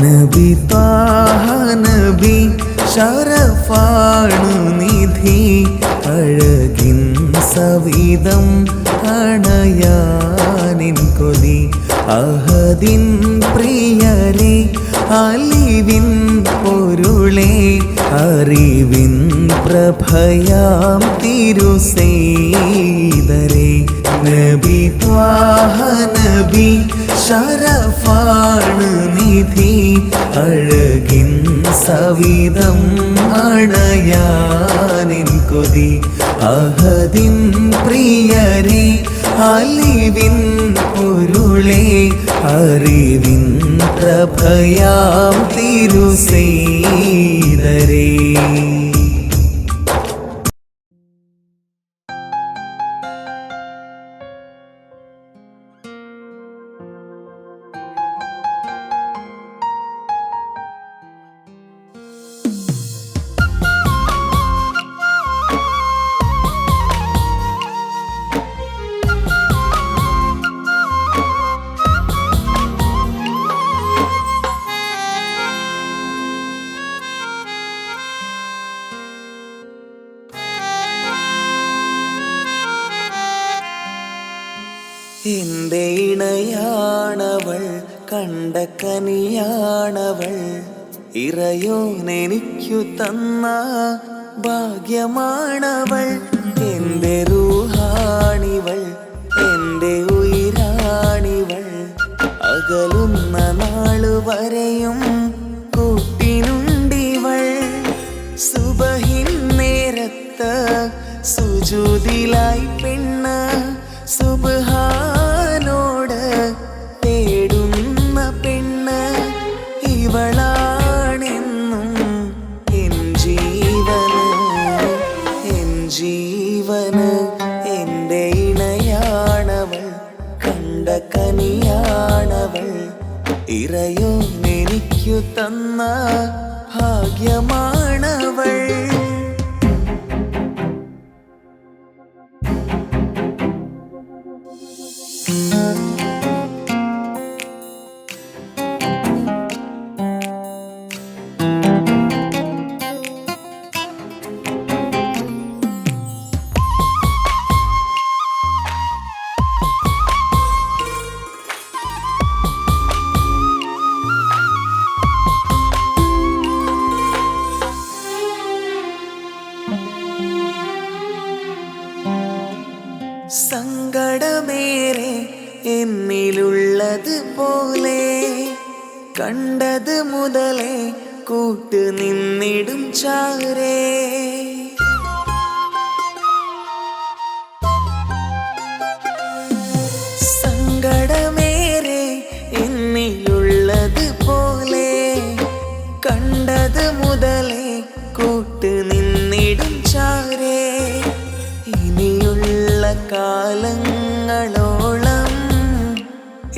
നബി ത്വാഹ നബി ശരഫാണു നിധി അഴകിൻ സവിധം അണയാനിൻ കൊതി അഹദിൻ പ്രിയരെ അലിവിൻ പൊരുളെ അറിവിൻ പ്രഭയാം തിരുസേദരെ നബി ത്വാഹ നബി ശരഫാണ് നിധി അഴകിൻ സവിധം അണയാനിൻ കൊതി അഹദിൻ പ്രിയരെ അലിവിൻ പൊരുളെ അറിവിൻ പ്രഭയാം തിരുസേദരെ. എന്റെ ഇണയാണവൾ, കണ്ട കനിയാണവൾ, ഇറയോനെനിക്കു തന്ന ഭാഗ്യമാണവൾ. എന്റെ റൂഹാണിവൾ, എന്റെ ഉയിരാണിവൾ, അകലുന്ന നാളുവരെയും കൂട്ടിനുണ്ടിവൾ. സുബഹിൻ നേരത്ത് സുജൂദിലായി പെണ്ണ് സുബ്ഹാനോട് തേടുന്ന പെണ്ണ് ഇവളാണെന്നും എൻ ജീവന്, എൻ ജീവന്. എൻ്റെ ഇണയാണവൾ, കണ്ട കനിയാണവൾ, ഇറയോനെനിക്കു തന്ന ഭാഗ്യമാണവൾ. സങ്കടമേറെ എന്നിലുള്ളത് പോലെ കണ്ടത് മുതലേ കൂട്ട് നിന്നിടും ചാരേ. സങ്കടമേറെ എന്നിലുള്ളത് പോലെ കണ്ടത് മുതലേ കൂട്ട് നിന്നിടും ചാരേ. ഇനിയുള്ള കാലങ്ങളോളം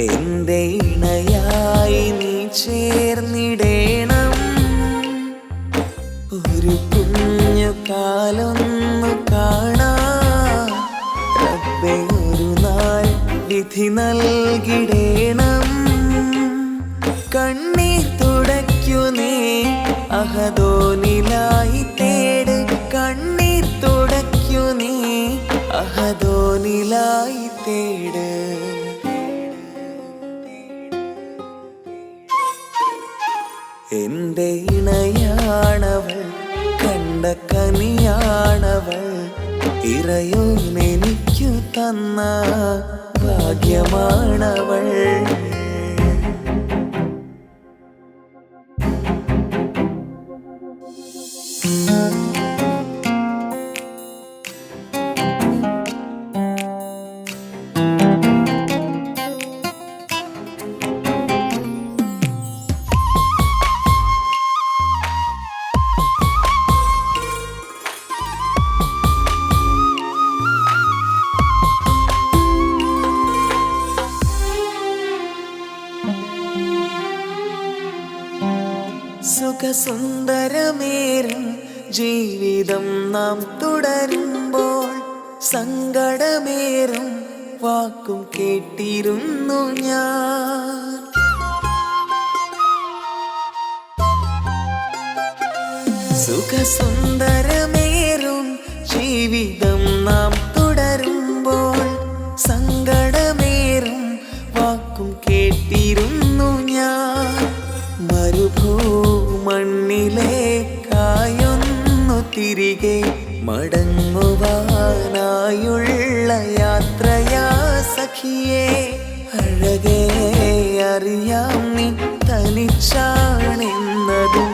എൻ്റെ ഇണയായി നീ ചേർന്നിടേണം. ഒരു കുഞ്ഞു കാലൊന്നു കാണാൻ റബ്ബേ ഒരു നാൾ വിധി നൽകിടേണം. കണ്ണീർ തുടയ്ക്കു നീ അഹദോനിലായി തേട്, കണ്ണീർ തുടയ്ക്കു നീ അഹദോനിലായി തേട്. എൻ്റെ ഇണയാണവൾ, കണ്ട കനിയാണവൾ, ഇറയോനെനിക്കു തന്ന ഭാഗ്യമാണവൾ. സുഖസുന്ദരമേറും ജീവിതം നാം തുടരുമ്പോൾ സങ്കടമേറും വാക്കും കേട്ടിരുന്നു ഞാൻ. സുഖസുന്ദരമേറും ജീവിതം നാം തുടരുമ്പോൾ സങ്കടമേറും വാക്കും കേട്ടിരുന്നു ഞാൻ. മരുഭൂമണ്ണിലേക്കായൊന്നു തിരികെ മടങ്ങുവാനായുള്ള യാത്രയാ സഖിയേ. അഴകേ അറിയാം നീ തനിച്ചാണെന്നതും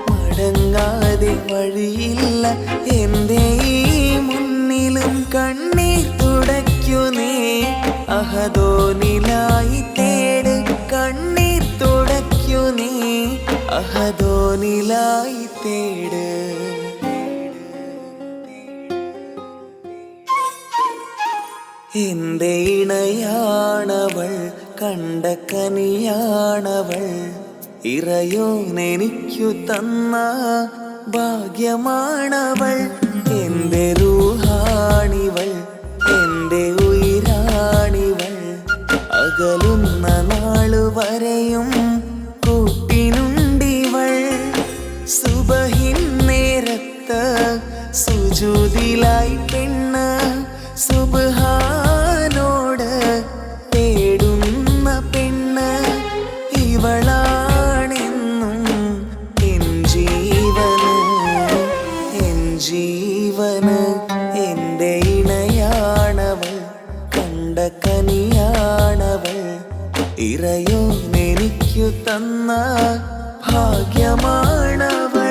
മടങ്ങാതെ വഴിയില്ല എൻ്റെ ഈ മുന്നിലും. കണ്ണീർ തുടയ്ക്കു നീ അഹദോനിലായി തേട്, കണ്ണീർ തുടയ്ക്കു നീ അഹദോനിലായി തേട്. എന്റെ ഇണയാണവൾ, കണ്ട കനിയാണവൾ, ഇറയോനെനിക്കു തന്ന ഭാഗ്യമാണവൾ. എന്റെ റൂഹാണിവൾ, എന്റെ ഉയിരാണിവൾ, അകലുന്ന നാളു വരെയും കൂട്ടിനുണ്ടിവൾ. സുബഹിൻ നേരത്ത് സുജൂദിലായി പെണ്ണ് സുബ്ഹാനോട് തേടുന്ന പെണ്ണ് ഇവളാണെന്നും എൻ ജീവന്, എൻ ജീവന്. എൻ്റെ ഇണയാണവൾ, കണ്ട കനിയാണവൾ, ഇറയോനെനിക്കു തന്ന ഭാഗ്യമാണവൾ.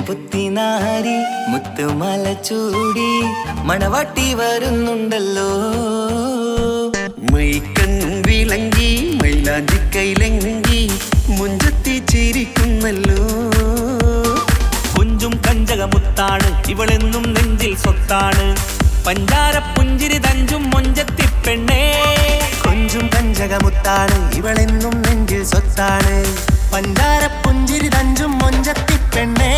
പുത്തിനാരി മുത്തുമാല ചൂടി മണവാട്ടി വരുന്നുണ്ടല്ലോ. മൈക്കണ്ണും വിളങ്ങി മൈലാഞ്ചി കൈലങ്കി മുഞ്ചത്തി ചിരിക്കുന്നല്ലോ. കുഞ്ചും കഞ്ചകമുത്താണ് ഇവളെന്നും നെഞ്ചിൽ സ്വത്താണ്. പഞ്ചാര പുഞ്ചിരി തഞ്ചും മൊഞ്ചത്തി പെണ്ണേ. കൊഞ്ചും കഞ്ചകമുത്താണ് ഇവളെന്നും നെഞ്ചിൽ സ്വത്താണ്. പഞ്ചാര പുഞ്ചിരി തഞ്ചും മൊഞ്ചത്തി പെണ്ണേ.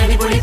അടിപൊളി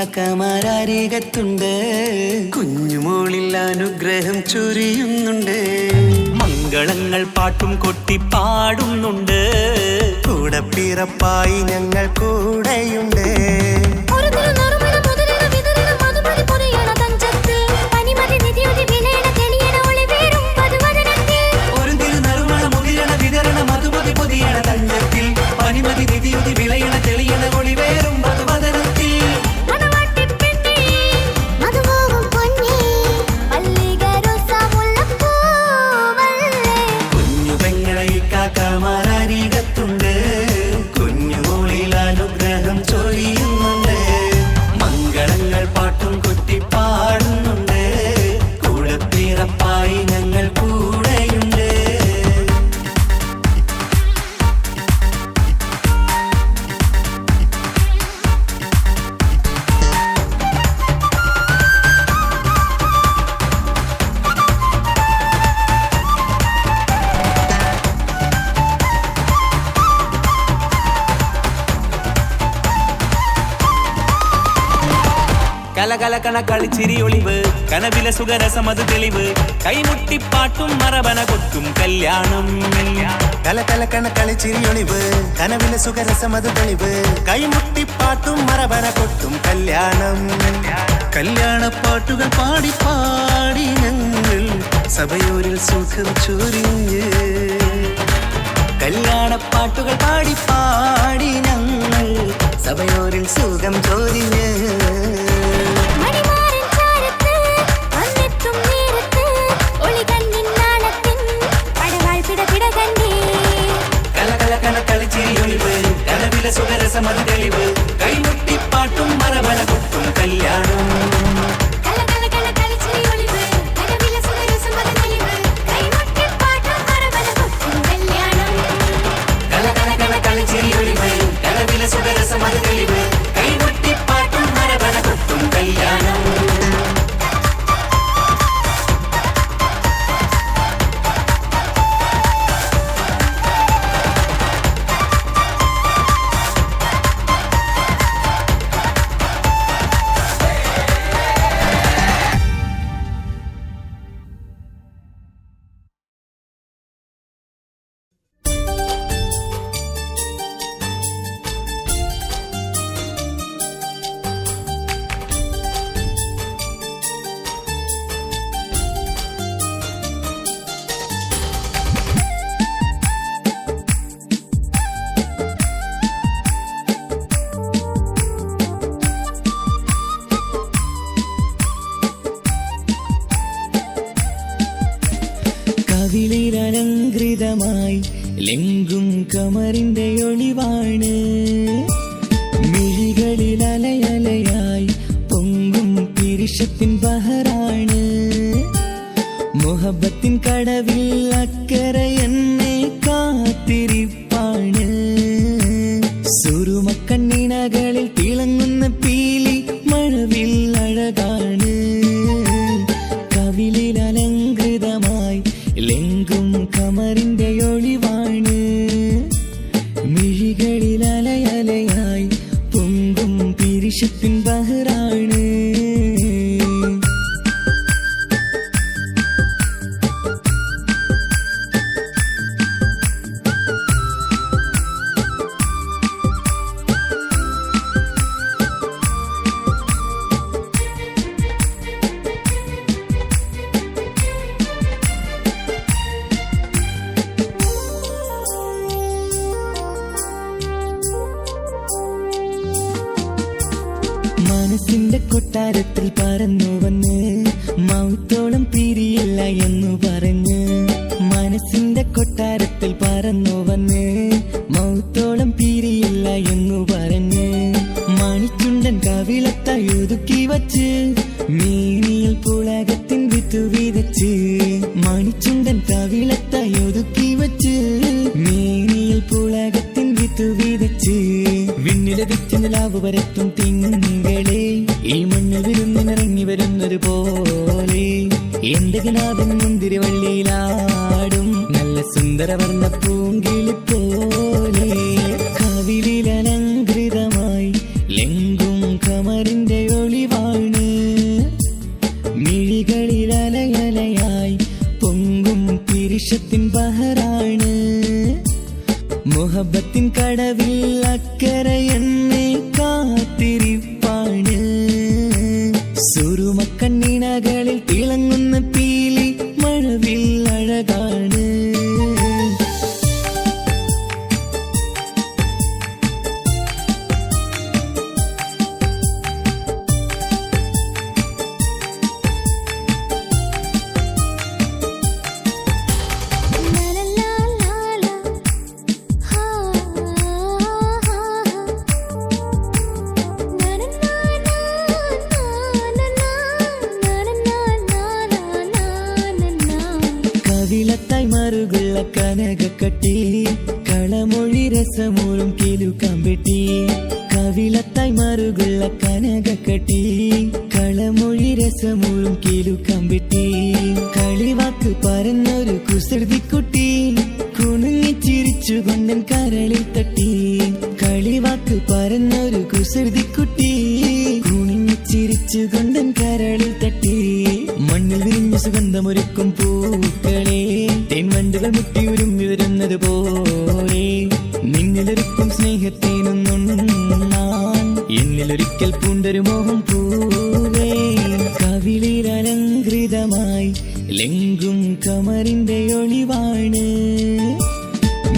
കാക്കമാരരികത്തുണ്ട്. കുഞ്ഞുമോളിൽ അനുഗ്രഹം ചൊരിയുന്നുണ്ട്. മംഗളങ്ങൾ പാട്ടും കൊട്ടി പാടുന്നുണ്ട്. കൂടെ പിറപ്പായി ഞങ്ങൾ കൂടെയുണ്ട്. കാക്കമാരരികത്തുണ്ട്. കുഞ്ഞുമോളിൽ അനുഗ്രഹം ചൊരിയുന്നുണ്ട്. മംഗളങ്ങൾ പാട്ടും കൊട്ടി പാടുന്നുണ്ട്. കൂടെ പിറപ്പായി ഞങ്ങൾ കൂടെയുണ്ട്. കലകലകണ കളിച്ചിരി ഒളിവ് കനവിലെ സുഖരസമത് തെളിവ് കൈമുട്ടിപ്പാട്ടും മറവന കൊട്ടും കല്യാണം. കലകലകണ കളിച്ചിരിയൊളിവ് കനവിലെ സുഖരസമത് തെളിവ് കൈമുട്ടിപ്പാട്ടും മറവന കൊട്ടും കല്യാണം. കല്യാണപ്പാട്ടുകൾ പാടി പാടി ഞങ്ങൾ സഭയോരിൽ സുഖം ചൊരിഞ്ഞ്. കല്യാണപ്പാട്ടുകൾ പാടി പാടി ഞങ്ങൾ സഭയോരിൽ സുഖം ചൊരിഞ്ഞ്. സുഖരസമത് തെളിവ് കൈമുട്ടിപ്പാട്ടും മറവന കൊട്ടും കല്യാണം. കലകലകണ കളിച്ചിരിയൊളിവ് കനവിലെ സുഖരസമത് തെളിവ് കൈമുട്ടിപ്പാട്ടും മറവന കൊട്ടും കല്യാണം. കവിളിലലങ്കൃതമായി ലെങ്കും കമറിന്റെ ഒളിവാണ്. മിഴികളിൽ അലയലയായി പൊങ്കും പിരിശത്തിൻ ബഹറാണ്. മുഹബത്തിൻ കടവിൽ അക്കരെ എന്നെ കാത്തിരിപ്പാണ്. സുറുമക്കണ്ണിണകളിൽ തിളങ്ങുന്ന പീലി മഴവിൽ അഴകാണ്. കവിളിൽ അലങ്കൃതമായി ലെങ്കും കമറിന്റെ ഒളിവാണ്. മിഴികളിൽ അലയലയായി പൊങ്കും പിരിശത്തിൻ ബഹറാണ്. മനസ്സിന്റെ കൊട്ടാരത്തിൽ പറന്നു വന്ന് മൗത്തോളം പിരിയില്ല എന്നു പറഞ്ഞ്. മനസ്സിന്റെ കൊട്ടാരത്തിൽ പറന്നു വന്ന് മൗത്തോളം പിരിയില്ല എന്നു പറഞ്ഞ്. മണിച്ചുണ്ടൻ കവിളത്തായി ഒതുക്കി വച്ച് മേനിയിൽ പുളകത്തിൻ വിത്തു വിതച്ച്. മണിച്ചുണ്ടൻ കവിളത്തായി ഒതുക്കി വച്ച് മേനിയിൽ പുളകത്തിൻ വിത്തു വിതച്ച്. വിണ്ണിലെ വിറ്റ് നിലാവ് വരത്തും തിങ്കളെ ഈ മണ്ണിൽ വിരുന്നിനിറങ്ങി വരുന്നത് പോലെ. എന്റെ കിനാവിൻ മുന്തിരിവള്ളിയിലാടും നല്ല സുന്ദരവർണ്ണ പൂങ്കിളി പോലെ. കവിളിലലങ്കൃതമായി ലെങ്കും കമറിന്റെ കടവിൽ അക്കരെ എന്നെ കാത്തിരിപ്പാണ്. സുറുമക്കണ്ണിണകളിൽ തിളങ്ങുന്ന പീലി മഴവിൽ അഴകാണ്. കവിളത്തായി മറുകുള്ള കനകക്കട്ടി കളമൊഴി രസമൂറും കിലുക്കാമ്പെട്ടി. കവിളത്തായി മറുകുള്ള കനകക്കട്ടി കളമൊഴി രസമൂറും കിലുക്കാമ്പെട്ടി. കളിവാക്ക് പറഞ്ഞൊരു കുസൃതിക്കുട്ടി കുണുങ്ങിച്ചിരിച്ചു കൊണ്ടൻ കരളിൽ തട്ടി. കളിവാക്ക് പറഞ്ഞൊരു കുസൃതിക്കുട്ടി കുണുങ്ങിച്ചിരിച്ചു കൊണ്ടൻ കരളിൽ തട്ടി. മണ്ണിൽ വിരിഞ്ഞ സുഗന്ധമൊരുക്കും പൂക്കളെ തേൻവണ്ടുകൾ മുട്ടിയുരുമ്പി വരുന്നത് പോലെ നിന്നിലൊരുക്കും സ്നേഹത്തേനൊന്നുണ്ണാൻ എന്നിലൊരിക്കൽ പൂണ്ടൊരു മോഹം പൂവേ. കവിളിൽ അലങ്കൃതമായി ലെങ്കും കമറിന്റെ ഒളിവാണ്.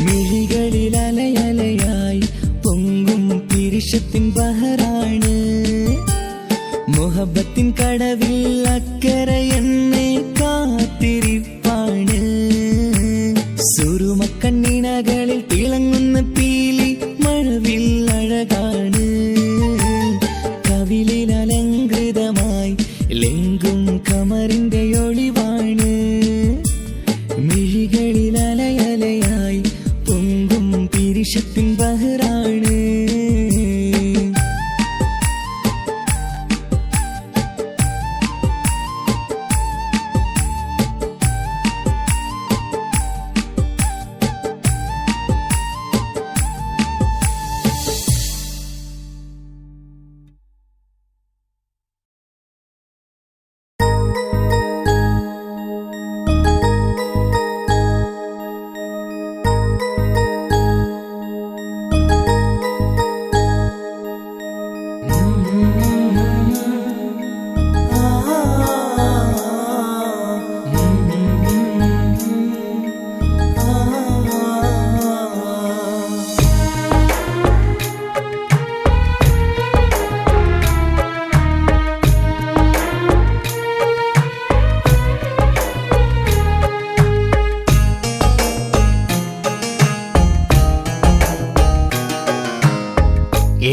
മിഴികളിൽ അലയലയായി പൊങ്കും പിരിശത്തിൻ ബഹറാണ്. മുഹബത്തിൻ കടവിൽ അക്കരെ എന്നെ കാത്തിരിപ്പാണ്. സുറുമക്കണ്ണിണകളിൽ തിളങ്ങുന്ന പീലി മഴവിൽ അഴകാണ്. കവിളിൽ അലങ്കൃതമായി ലെങ്കും കമറിന്റെ ഒളിവാണ്. മിഴികളിൽ അലയലയായി പൊങ്കും പിരിശത്തിൻ ബഹറാണ്.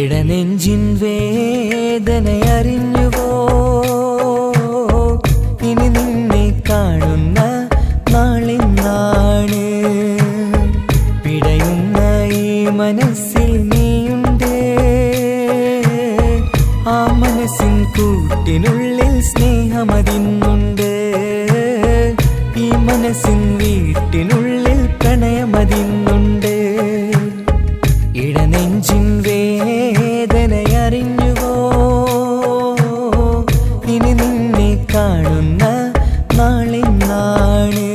ഇടനെഞ്ചിൻ വേദനയറിഞ്ഞുവോ ഇനി നിന്നെ കാണുന്ന നാളിന്നാണ്. പിടയുന്ന ഈ മനസ്സിൽ നീയുണ്ട്. ആ മനസ്സിൻ കൂട്ടിനുള്ളിൽ സ്നേഹമതിന്നുണ്ട്. ഈ മനസ്സിൻ വീട്ടിനുള്ളിൽ പ്രണയമതിന്നുണ്ട്. ഇടനെഞ്ചിൻ വേദനയറിഞ്ഞുവോ ഇനി നിന്നെ കാണുന്ന നാളിന്നാണ്.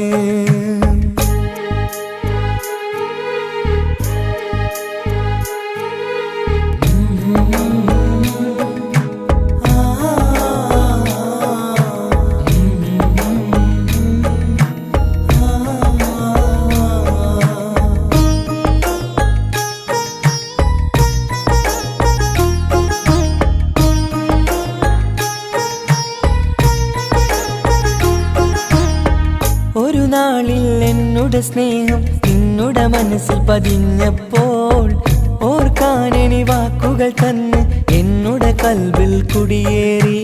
ഒരു നാളിൽ എന്നുടെ സ്നേഹം നിന്നുടെ മനസ്സിൽ പതിഞ്ഞപ്പോൾ ഓർക്കാനെനി വാക്കുകൾ തന്നെ എന്നുടെ കൽബിൽ കുടിയേറി.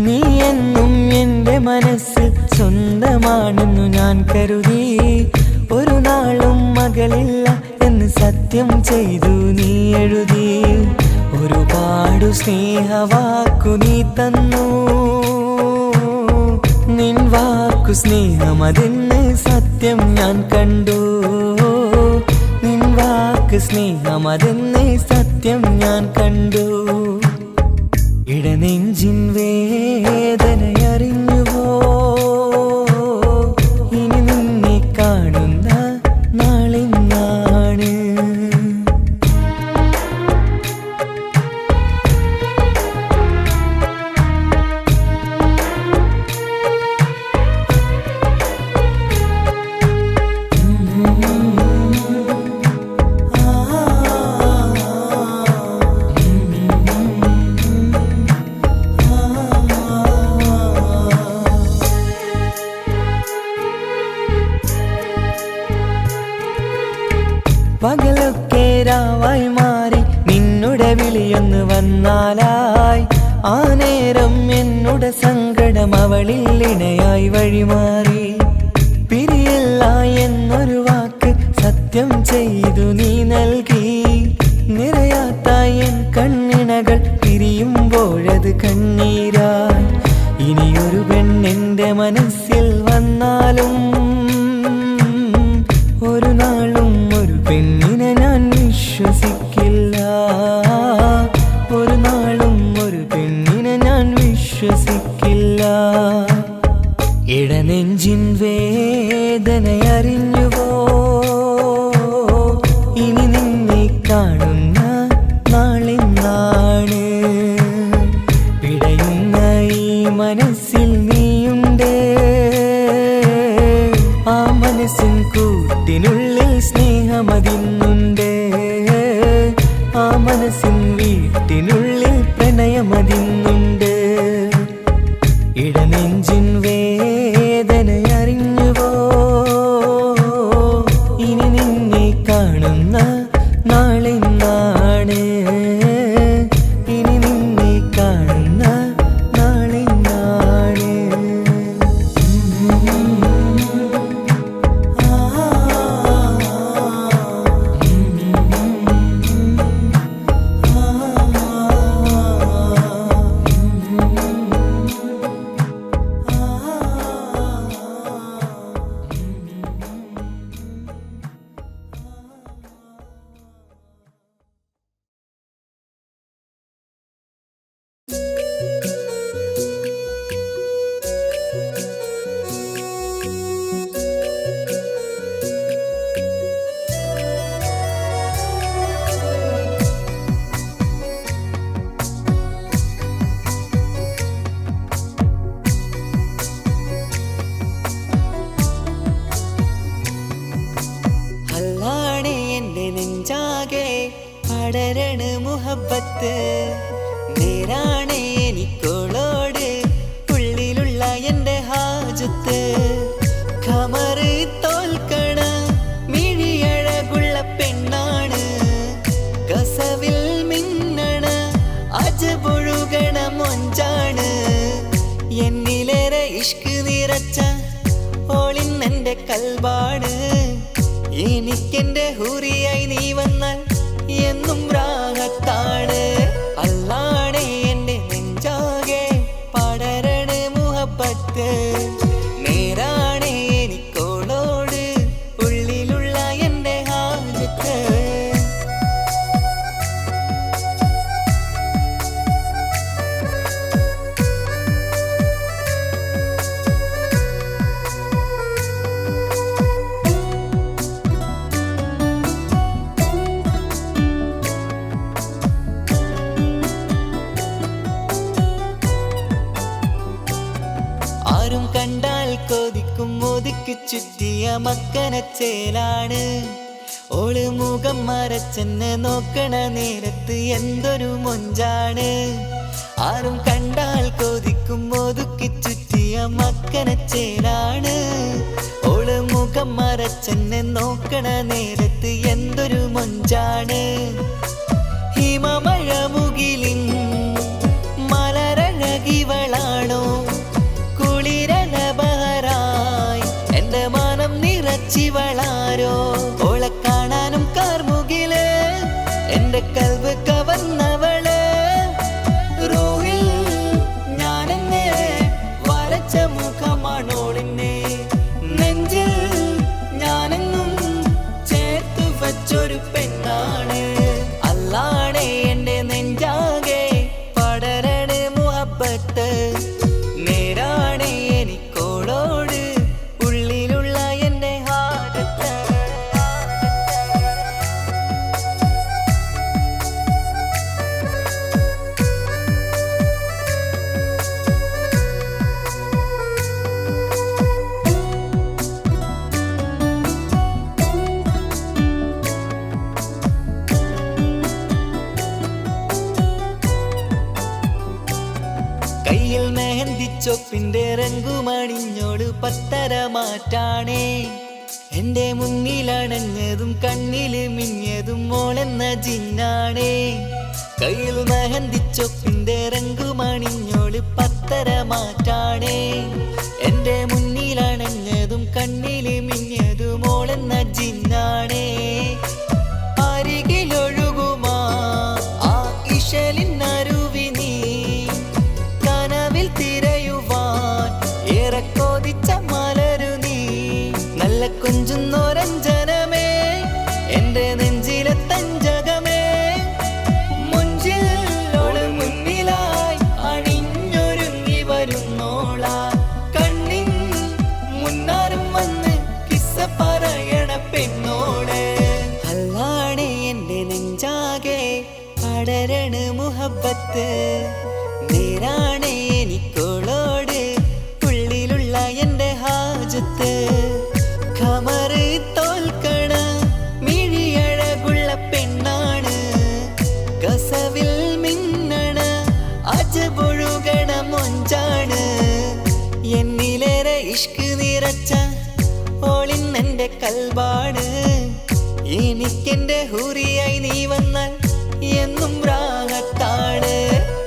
നീ എന്നും എൻ്റെ മനസ്സിൽ സ്വന്തമാണെന്നു ഞാൻ കരുതി. ഒരു നാളും മകളില്ല എന്ന് സത്യം ചെയ്തു നീ എഴുതി. ഒരുപാടു സ്നേഹവാക്കു നീ തന്നു. നിൻ വാക്കു സ്നേഹമതെന്ന് സത്യം ഞാൻ കണ്ടു. നിൻ വാക്ക് സ്നേഹമതെന്ന് സത്യം ഞാൻ കണ്ടു. ഇടനെഞ്ചിൻ വേദനയറിഞ്ഞുവോ ഇനി നിന്നെ കാണുന്ന നാളിന്നാണ്. രാവായി മാറി നിന്നുടെ വിളിയൊന്ന് വന്നാലായി ആ നേരം എന്നുടെ സങ്കടം അവളിൽ ഇണയായി വഴിമാറി പിരിയല്ല എന്നൊരു വാക്ക് സത്യം ചെയ്തു നീ നൽകി നിറയാത്ത എൻ കണ്ണിണകൾ പിരിയുമ്പോഴത് കണ്ണീരായി ഇനിയൊരു പെണ്ണെന്റെ മനസ്സിൽ വന്നാലും ഒരു നാളും ഒരു പെണ്ണിനെ ഞാൻ വിശ്വസിക്കില്ല ഒരു നാളും ഒരു പെണ്ണിനെ ഞാൻ വിശ്വസിക്കില്ല ഇടനെഞ്ചിൻ വേദനയറിഞ്ഞുവോ ഇനി നിന്നെ കാണുന്ന നാളെന്നാണ് പിടയുന്ന ഈ മനസ്സിൽ നീയുണ്ട് ആ മനസ്സിൻ കൂട്ടിനുള്ളിൽ സ്നേഹമതിന്നുണ്ട് ആ മനസ്സിൻ വീട്ടിനുള്ളിൽ പ്രണയമതിന്നുണ്ട് ഇടനെഞ്ചിൻ വേദനയറിഞ്ഞുവോ ഇനി നിന്നെ കാണുന്ന നാളെന്നാണ് ഇനി നിന്നെ കാണുന്ന നാളെന്നാണ് പടരണ മുഹബത്ത് നേരാണ് എനിക്കോളോട് ഉള്ളിലുള്ള എൻ്റെ ഹാജത്ത് ഖമറ് തോൽക്കണ മിഴിയഴകുള്ള പെണ്ണാണ് കസവിൽ മിന്നണ അജപൊഴുകണ മൊഞ്ചാണ് എന്നിലേറെ ഇഷ്ക് നിറച്ച ഓളിന്നെൻ്റെ കൽബാണ് എനിക്കെന്റെ ഹൂറിയായി നീ വന്നാൽ എന്നും രാഗത്താണ് അല്ലാണേ എൻ്റെ നെഞ്ചാകെ പടരണ മുഹബത്ത് നേരാണേ എനിക്കോളോട് ഉള്ളിലുള്ള എൻ്റെ ഹാജത്ത് ആരും കണ്ടാൽ കൊതിക്കും ഒതുക്കി ചുറ്റിയ മക്കനച്ചേലാണ് ഓള് മുഖം മറച്ചെന്നെ നോക്കണ നേരത്ത് എന്തൊരു മൊഞ്ചാണ് ആരും കണ്ടാൽ കൊതിക്കും ഒതുക്കി ചുറ്റിയ മക്കനച്ചേലാണ് ഓള് മുഖം മറച്ചെന്നെ നോക്കണ നേരത്ത് എന്തൊരു മൊഞ്ചാണ് ഹിമമഴ മുകിലിൻ മലരഴകിവളാണോ കുളിരലബഹരായി എൻ്റെ മാനം നിറച്ചിവളാരോ ഓളെ കാണാനും കാർമുകില് എൻ്റെ കൽവ് കവർന്നവള് റൂഹിൽ ഞാനെന്നെ വരച്ച മുഖമാണോളിന്നെ നെഞ്ചിൽ ഞാനെന്നും ചേർത്തു വച്ചൊരു പെണ്ണാണ് അല്ലാണേ എൻ്റെ നെഞ്ചാകെ പടരണ മുഹബത്ത് നേരാണേ എനിക്കോളോട് ഉള്ളിലുള്ള എൻ്റെ ഹാജത്ത് കയ്യിൽ മെഹന്തി ചൊപ്പിന്റെ രംഗുമണിഞ്ഞോട് പത്തര മാറ്റാണേ എന്റെ മുന്നിലണഞ്ഞതും കണ്ണില് മിഞ്ഞതും മോളെന്ന ജിന്നാണേ. കയ്യിൽ മെഹന്തിച്ചൊപ്പിന്റെ രംഗുമണിഞ്ഞോള് പത്തര മാറ്റാണേ. എന്റെ മുന്നിലണഞ്ഞതും കണ്ണില് മിഞ്ഞതും മോളെന്ന ജിന്നാണേ. അരികിലൊഴുകുമാ ആ ഇശലിനരുവി നീ കനവിൽ തിരയുവാൻ ഏറെ കൊതിച്ച മലരു നീ. നല്ല കൊഞ്ചുന്നോരഞ്ജനമേ എന്റെ നെഞ്ചിലെ തഞ്ചകമേ. മുഞ്ചിലോള് മുന്നിലായി അണിഞ്ഞൊരുങ്ങി വരുന്നോളാ. കണ്ണിൻ മുന്നാരും വന്ന് കിസ്സ പറയണ പെണ്ണോള്. അല്ലാണേ എന്റെ നെഞ്ചാകെ പടരണ മുഹബത്ത്. നേരാണേ എനിക്കോളോട് ഉള്ളിലുള്ള എന്റെ ഹാജത്ത്. ഖമറ് തോൽക്കണ മിഴിയഴകുള്ള പെണ്ണാണ്. കസവിൽ മിന്നണ അജബൊഴുകണ മൊഞ്ചാണ്. എന്നിലേറെ ഇഷ്ക് നിറച്ച ഓളിന്നെന്റെ കൽബാണ്. എനിക്കെന്റെ ഹൂറിയായി നീ വന്നാൽ എന്നും രാഗത്താണ്.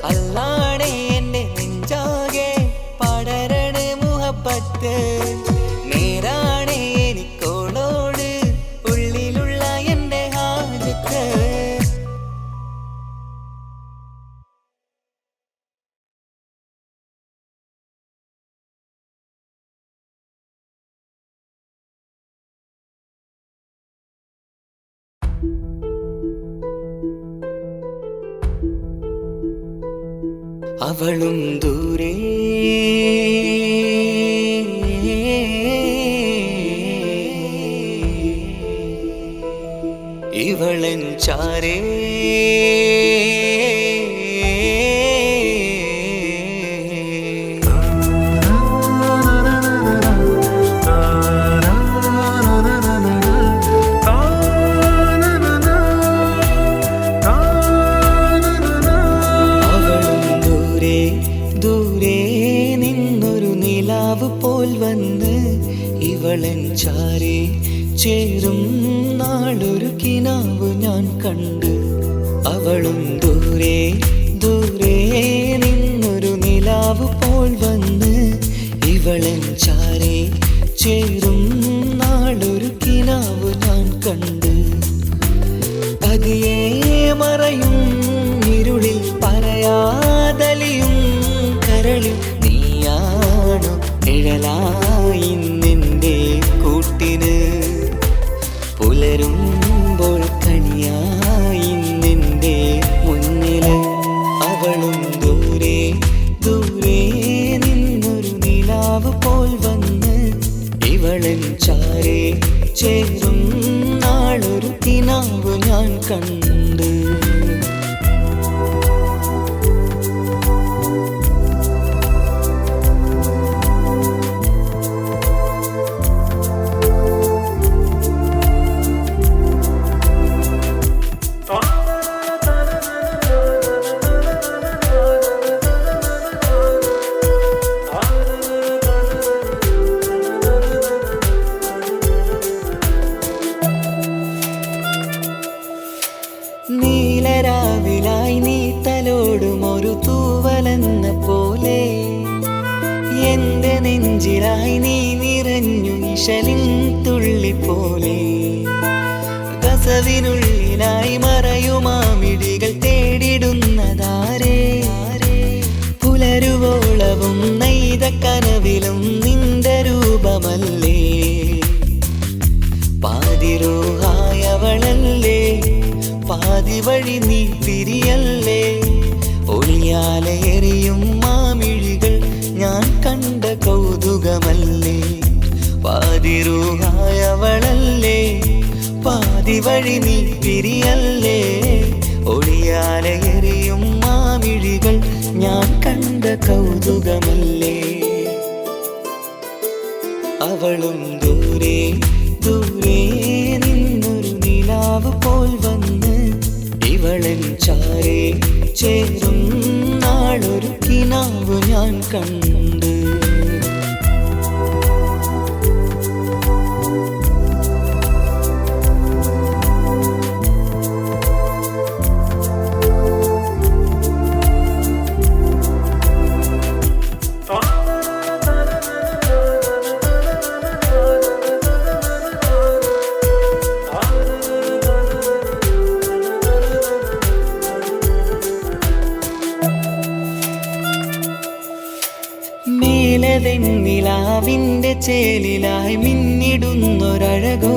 അല്ലാണേ എന്റെ നെഞ്ചാകെ പടരണ മുഹബത്ത്. നേരാണേ എനിക്കോളോട് ഉള്ളിലുള്ള എന്റെ ഹാജത്ത്. അവളും ദൂരെ ഇവളൻ ചാരേ. പോൽ വന്ന് ഇവളൻ ചാരേ ചേരും നാളൊരു കിനാവ് ഞാൻ കണ്ട്. അവളും ദൂരെ ദൂരെ നിന്നൊരു നിലാവ് പോൽ വന്ന് ഇവളൻ ചാരേ ചേരും നാളൊരു കിനാവ് ഞാൻ കണ്ട്. പതിയെ മറയും ഇരുളിൽ പറയാതലിയും കരളിൽ നീയാണു നിഴലായി നിന്റെ കൂട്ടിന്. പുലരുമ്പോൾ കണിയായി നിന്റെ മുന്നില്. അവളും ദൂരെ ദൂരെ നിന്നൊരു നിലാവ് പോൽ വന്ന് ഇവളൻ ചാരേ ചേരും നാളൊരു കിനാവ് ഞാൻ കണ്ട്. നീലരാവിലായി നീ തലോടും ഒരു തൂവലെന്ന പോലെ എന്റെ നെഞ്ചിലായി നീ നിറഞ്ഞു ഇശലിൻ തുള്ളി പോലെ. കസവിനുള്ളിലായി മറയുമാമിടികൾ തേടിടുന്നതാരേ. പുലരുവോളവും നെയ്ത കനവിലും നിന്റെ രൂപമല്ലേ. പാതിരൂഹായവളല്ലേ പാതി വഴി നീ തിരിയല്ലേ. ഒളിയാലെറിയും മാമിഴികൾ ഞാൻ കണ്ട കൗതുകമല്ലേ. പാതിരൂഹായവളല്ലേ പാതി വഴി നീ തിരിയല്ലേ. ഒളിയാലെറിയും മാമിഴികൾ ഞാൻ കണ്ട കൗതുകമല്ലേ. അവളും ദൂരെ ദൂരെ നിന്നൊരു നിലാവ് പോൽ വന്ന് ഇവളൻ ചാരേ ചേരും നാളൊരു കിനാവ് ഞാൻ കണ്ട്. വെണ്ണിലാവിൻ്റെ ചേലിലായി മിന്നിടുന്നൊരഴകോ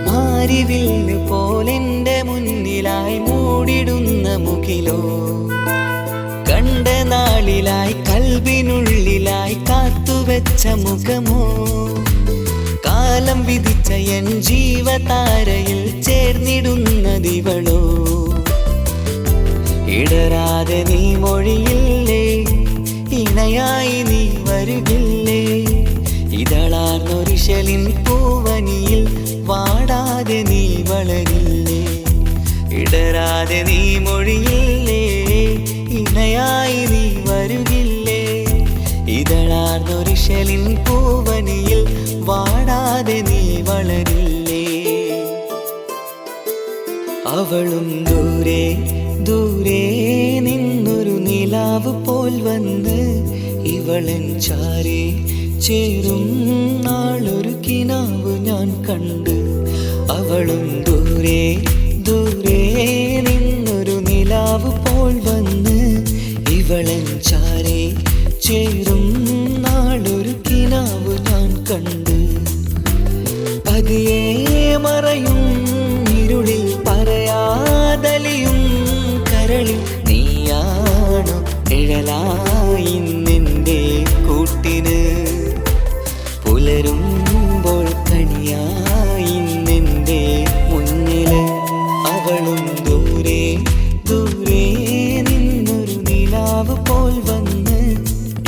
മാരിവില്ല് പോലെൻ്റെ മുന്നിലായി മൂടിടുന്ന മുകിലോ കണ്ട നാളിലായി കൽബിനുള്ളിലായി കാത്തുവെച്ച മുഖമോ കാലം വിധിച്ച എൻ ജീവതാരയിൽ ചേർന്നിടുന്നതിവളോ ഇടരാതെ നീ മൊഴിയില്ലേ ഇണയായി നീ വരുകില്ലേ ഇതളാർന്നൊരിശലിൻ പൂവനിയിൽ വാടാതെ നീ വളരില്ലേ ഇടരാതെ നീ മൊഴിയില്ലേ ഇണയായി നീ വരുകില്ലേ ഇതളാർന്നൊരിശലിൻ പൂവനിയിൽ വാടാതെ നീ വളരില്ലേ അവളും ദൂരെ ദൂരെ നിന്നൊരു നിലാവ് പോൽ വന്ന് ഇവളൻ ചാരെ ചേരും നാളൊരു കിനാവ് ഞാൻ കണ്ട് അവളും ദൂരെ ദൂരെ നിന്നൊരു നിലാവ് പോൽ വന്ന് ഇവളൻ ചാരെ ചേരും നാളൊരു കിനാവ് ഞാൻ കണ്ട് പതിയെ മറയും ഇരുളിൽ പറയാതലിയും കരളിൽ നീയാണോ നിഴലായി നിന്റെ കൂട്ടിന് പുലരുമ്പോൾ കണിയായി നിന്റെ മുന്നില് അവളും ദൂരെ ദൂരെ നിന്നൊരു നിലാവ് പോൽ വന്ന്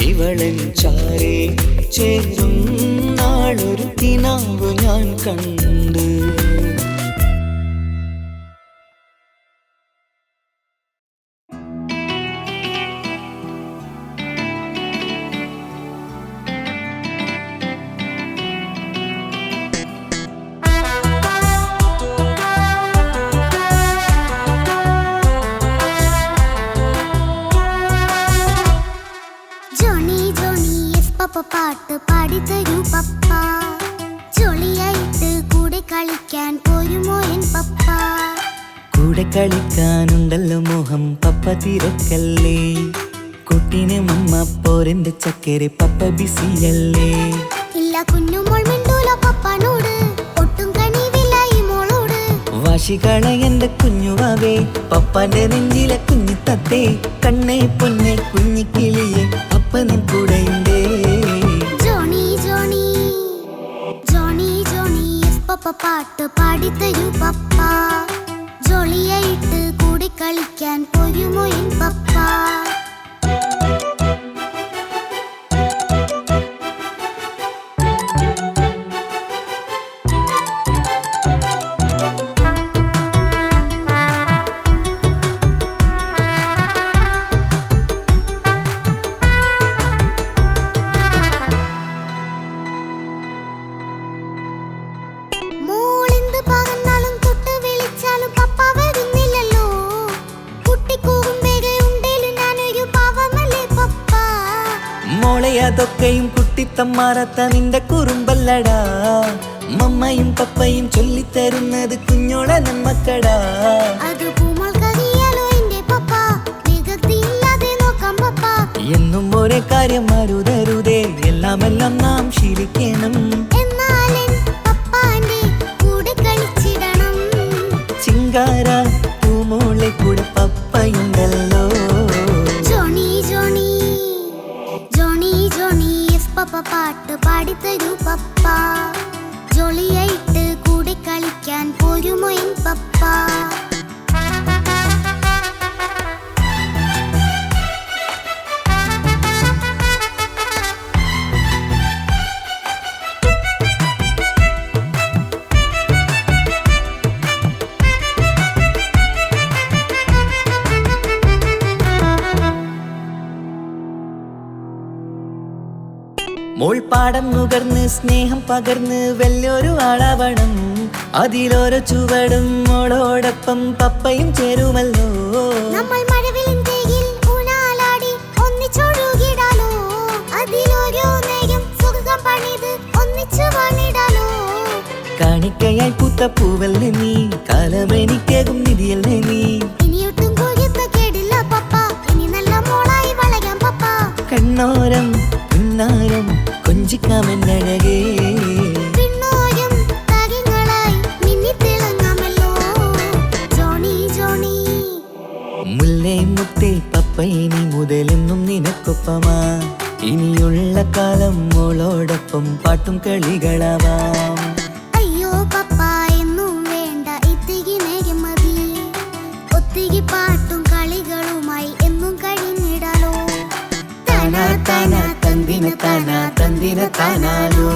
ഇവളൻ ചാരെ ചേരും നാളൊരു കിനാവ് ഞാൻ കണ്ട് പാട്ട് പാടിത്തരൂ പപ്പ ജോളിയായിട്ട് കൂടെ കളിക്കാൻ പോരുമോ എൻ പപ്പ കൂടെ കളിക്കാനുണ്ടല്ലോ മോഹം പപ്പ തിരക്കല്ലേ കുട്ടീനെ മമ്മ പോരെന്റെ ചക്കരെ പപ്പ ബിസിയല്ലേ ഇല്ല കുഞ്ഞുമോൾ മിണ്ടൂല പപ്പനോട് ഒട്ടും കണിവില്ല ഈ മോളോട് വാശികള എന്റെ കുഞ്ഞുവാവേ പപ്പാന്റെ നെഞ്ചിലെ കുഞ്ഞു തത്തേ കണ്ണേ പൊന്നെ കുഞ്ഞിക്കിളിയെ അപ്പനും കൂടെയുണ്ടേ ജോണി ജോണി ജോണി ജോണി പപ്പ പാട്ട് പാടിത്തരൂ പപ്പ ജോളിയായിട്ട് കൂടെ കളിക്കാൻ പോരുമോ എൻ പപ്പ അതൊക്കെയും കുട്ടിത്തമ്മാറത്ത നിന്റെ കുറുമ്പല്ലടാ മമ്മയും പപ്പയും ചൊല്ലിത്തരുന്നത് കുഞ്ഞോളെ നമ്മക്കടാ എന്നും ഒരേ കാര്യം മരുതരുതേ എല്ലാമെല്ലാം നാം ശീലിക്കണം ചിങ്കാര പൂമോളെ കൂടെ പപ്പയുണ്ടല്ലോ പപ്പ പാട്ട് പാടിത്തരൂ പപ്പ ജോളിയായിട്ട് കൂടെ കളിക്കാൻ പോരുമോ എൻ പപ്പ മോൾപ്പാടം നുകർന്ന് സ്നേഹം പകർന്ന് വലിയൊരു ആളാവണം അതിലോരോ ചുവടും മോളോടൊപ്പം പപ്പയും ചേരുമല്ലോ നമ്മൾ മഴവിലിൻ ഊനാലാടി ഒന്നിച്ചൊഴുകിടാലോ അതിലോരോ നേരം സുഖം പണിത് ഒന്നിച്ചു വാണിടാലോ കാണിക്കയായി പൂത്ത പൂവല്ലേ നീ കാലമെനിക്കേകും നിധിയല്ലേ നീ ഇനിയൊട്ടും കൊഴുത്ത കേടില്ല പപ്പ ഇനി നല്ല മോളായി വളരാം പപ്പ കണ്ണോരം മുല്ലേ മുത്തേ പപ്പയിനി മുതലെന്നും നിനക്കൊപ്പമാ ഇനിയുള്ള കാലം മോളോടൊപ്പം പാട്ടും കളികളാവാം അയ്യോ പപ്പ എന്നും വേണ്ട ഇത്തിരി നേരം മതി ഒത്തിരി പാട്ടും കളികളുമായി എന്നും കഴിഞ്ഞിടാലോ താനാ താനാ തന്തിന താനാ തന്തിന താനാലോ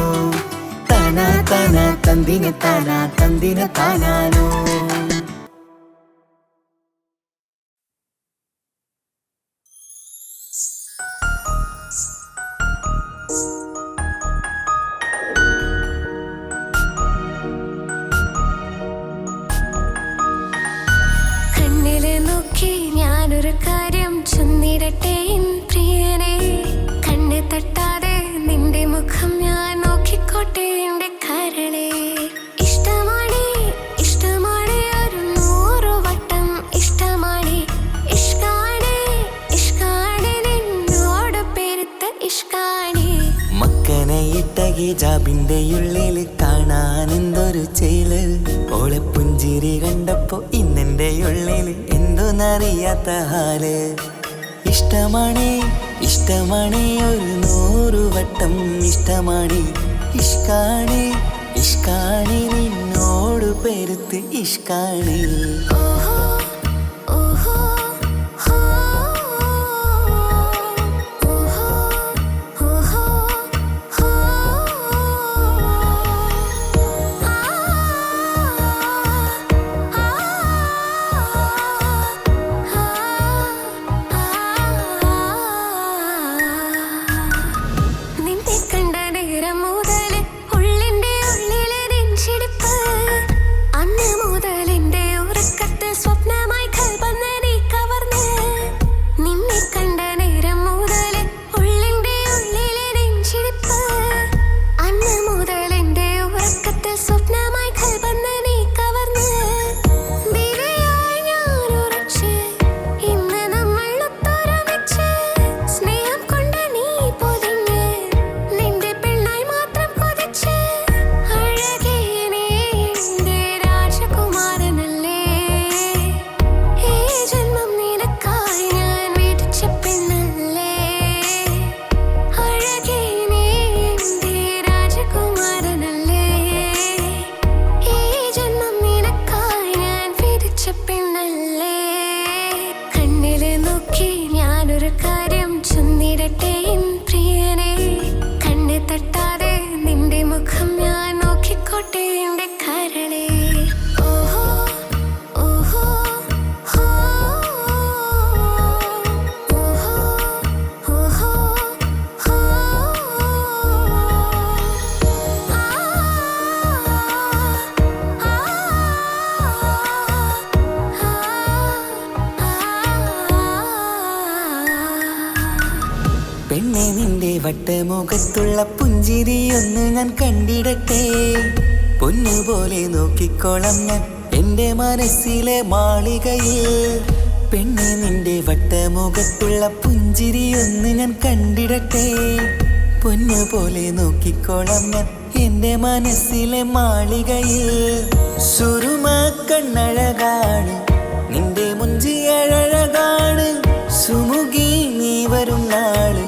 താനാ താനാ തന്തിന താനാ തന്തിന താനാലോ കണ്ണിലെ നോക്കി ഞാനൊരു കാര്യം ചൊന്നിടട്ടെ എൻ പ്രിയനെ കണ്ണ് തട്ടാതെ നിന്റെ മുഖം ഞാൻ നോക്കിക്കോട്ടെ എന്റെ കരളെ ഇഷ്ടമാണ് ഇഷ്ടമാണ് ഒരു 100 വട്ടം ഇഷ്ടമാണ് ഇഷ്കാണ് ഇഷ്കാണ് നിന്നോട് പെരുത്ത ഇഷ്കാണ് മക്കനെ ഇട്ട ഹിജാബിന്റെ ഉള്ളിൽ കാണാൻ എന്തൊരു ചേല് ഓളെ പുഞ്ചിരി കണ്ടപ്പോ ഇന്നെന്റെ ഉള്ളിൽ എന്തോന്നറിയാത്ത ഹാല് ഇഷ്ടമാണ് ഇഷ്ടമാണ് ഒരു 100 വട്ടം ഇഷ്ടമാണ് ഇഷ്കാണ് ഇഷ്കാണ് നിന്നോട് പെരുത്ത് ഇഷ്കാണ് ഓഹോ ഓഹോ ഹോ ഓഹോ ഓഹോ ഹോ നിന്നെ കണ്ട നേരം മുതൽ ഉള്ളിന്റെ ഉള്ളിലെ നെഞ്ചിടിപ്പ് അന്ന് മുതൽ എന്റെ ഉറക്കത്തിൽ സ്വപ്നമായി കൽപ്പന നീ കവർന്ന് നിന്നെ കണ്ട നേരം മുതൽ ഉള്ളിന്റെ ഉള്ളിലെ നെഞ്ചിടിപ്പ് അന്ന് മുതൽ എന്റെ ഉറക്കത്തിൽ സ്വപ്നമായി കൽപ്പന നീ കവർന്ന് വിരയായി ഞാൻ ഉറച്ച് ഇന്ന് നമ്മൾ ഒത്തൊരുമിച്ച് സ്നേഹം കൊണ്ട് നീ പൊതിഞ്ഞ് നിന്റെ പെണ്ണായി മാത്രം കൊതിച്ച് അഴകേ നീ എന്റെ രാജകുമാരനല്ലേ ഈ ജന്മം നിനക്കായി ഞാൻ വിധിച്ച പെണ്ണല്ലേ അഴകേ നീ എന്റെ രാജകുമാരനല്ലേ ഈ ജന്മം നിനക്കായി ഞാൻ വിധിച്ച പെണ്ണല്ലേ കണ്ണിലെ നോക്കി ഞാനൊരു കാര്യം ചൊന്നിടട്ടെ എൻ പ്രിയനെ കണ്ണ് തട്ടാതെ നിന്റെ മുഖം ഞാൻ നോക്കിക്കോട്ടെ എന്റെ കരളെ ഓഹോ ഓഹോ ഹോ ഓഹോ ഓഹോ ഹോ പെണ്ണെ നിന്റെ വട്ടമുഖത്തുള്ള പുഞ്ചിരിയൊന്ന് ഞാൻ കണ്ടിടട്ടെ പൊന്നുപോലെ നോക്കിക്കോളം ഞാൻ എന്റെ മനസ്സിലെ മാളികയിൽ പെണ്ണെ നിന്റെ വട്ടമുഖത്തുള്ള പുഞ്ചിരിയൊന്ന് ഞാൻ കണ്ടിടട്ടെ പൊന്നുപോലെ നോക്കിക്കോളം ഞാൻ എന്റെ മനസ്സിലെ മാളികയിൽ സുറുമ കണ്ണഴകാണ് നിന്റെ മുഞ്ചിയഴകാണ് സുമുഖി നീ വരും നാള്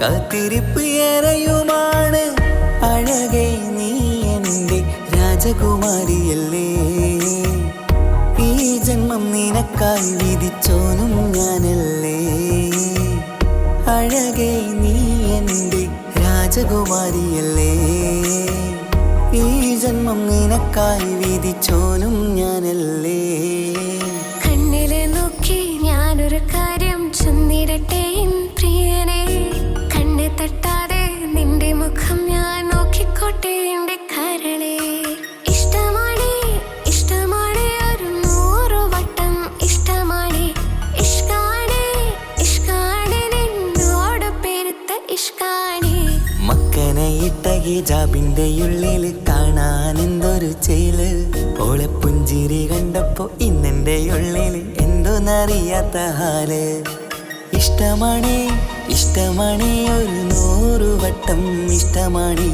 കാത്തിരിപ്പ് ഏറെയുമാണ് അഴകേ നീ എന്റെ രാജകുമാരിയല്ലേ ഈ ജന്മം നിനക്കായി വിധിച്ചോനും ഞാനല്ലേ അഴകേ നീ എന്റെ രാജകുമാരിയല്ലേ ഈ ജന്മം നിനക്കായി വിധിച്ചോനും ഞാനല്ലേ കണ്ണിലെ നോക്കി ഞാനൊരു കാര്യം ചൊന്നിടട്ടെ എൻ പ്രിയനെ കണ്ണ് തട്ടാതെ നിന്റെ മുഖം ഞാൻ നോക്കിക്കോട്ടെ എന്റെ കരളെ ഇഷ്ടമാണ് ഇഷ്ടമാണ് ഒരു 100 വട്ടം ഇഷ്ടമാണ് ഇഷ്കാണ് ഇഷ്കാണ് നിന്നോട് പെരുത്ത ഇഷ്കാണ് മക്കനെ ഇട്ട ഹിജാബിന്റെ ഉള്ളിൽ കാണാൻ എന്തൊരു ചേല് ഓളെ പുഞ്ചിരി കണ്ടപ്പോ ഇന്നെന്റെ ഉള്ളിൽ എന്തോന്നറിയാത്ത ഹാല് ഇഷ്ടമാണ് ഇഷ്ടമാണ് ഒരു 100 വട്ടം ഇഷ്ടമാണ്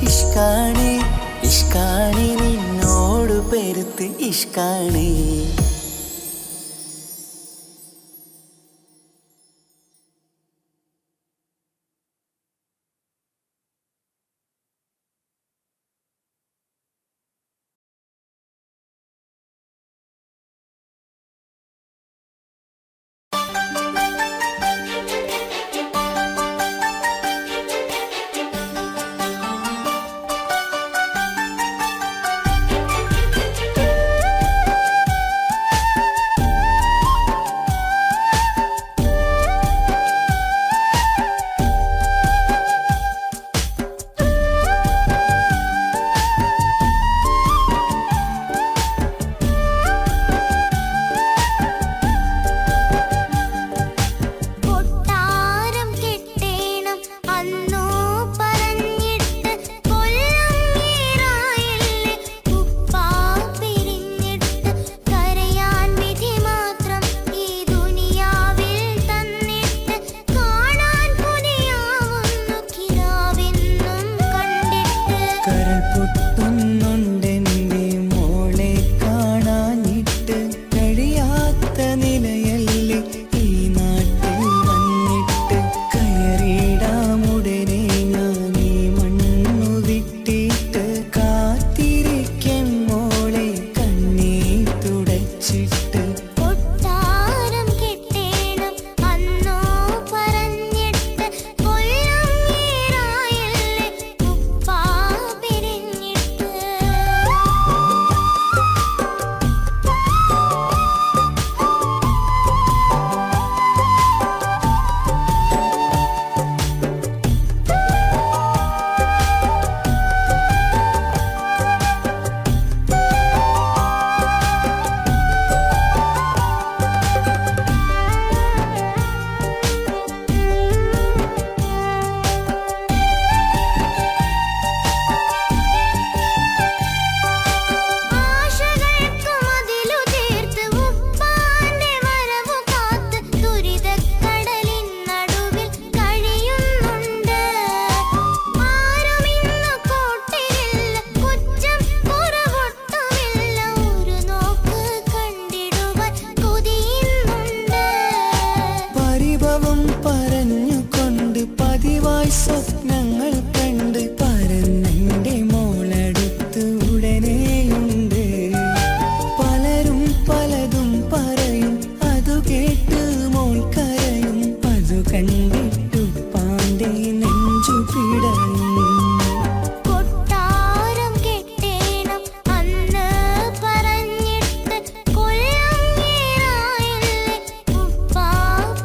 ഇഷ്കാണ് ഇഷ്കാണ് നിന്നോട് പെരുത്ത് ഇഷ്കാണ് കണ്ടിട്ടു പാണ്ഡേ നെഞ്ചു പിടഞ്ഞു. കൊട്ടാരം കെട്ടേണം അന്ന് പറഞ്ഞിട്ട് കൊല്ലങ്ങേറായല്ലേ ഉപ്പാ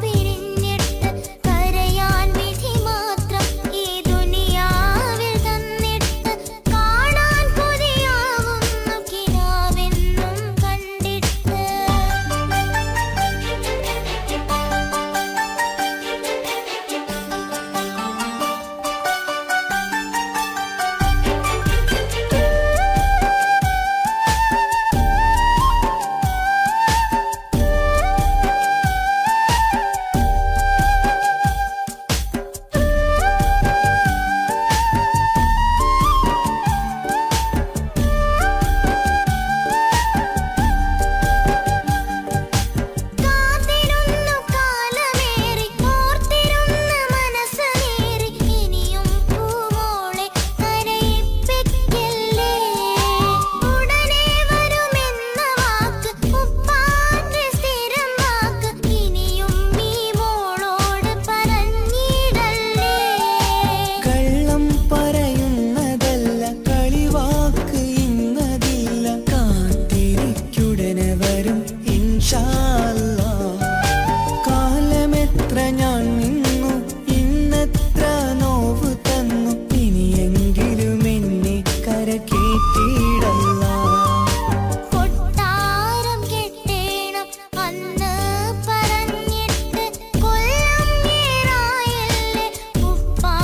പിരിഞ്ഞിട്ട് കരയാൻ വിധി മാത്രം ഈ ദുനിയാവിൽ തന്നിട്ട് കാണാൻ കൊതിയാവുന്നു കിനാവെന്നും കണ്ടിട്ട്. കാത്തിരുന്നു കാലമേറി ഓർത്തിരുന്ന മനസ്സേറി ഇനിയും പൂമോളെ കരയിപ്പിക്കല്ലേ. ഉടനെ വരുമെന്ന വാക്ക് ഉപ്പാന്റെ സ്ഥിരം വാക്ക് ഇനിയും ഈ മോളോട് പറഞ്ഞിടല്ലേ. കള്ളം പറയുന്നതല്ല കളിവാക്ക് ഇന്നതില്ല കാത്തിരിക്കുടനെ വരും ഇൻഷാ അല്ലാഹ്. കാലമെത്ര ഞാൻ നിന്നു ഇന്നെത്ര നോവ് തന്നു ഇനിയെങ്കിലും എന്നെ കരകേറ്റിടല്ല. കൊട്ടാരം കെട്ടേണം അന്ന് പറഞ്ഞിട്ട് കൊല്ലങ്ങേറായല്ലേ ഉപ്പാ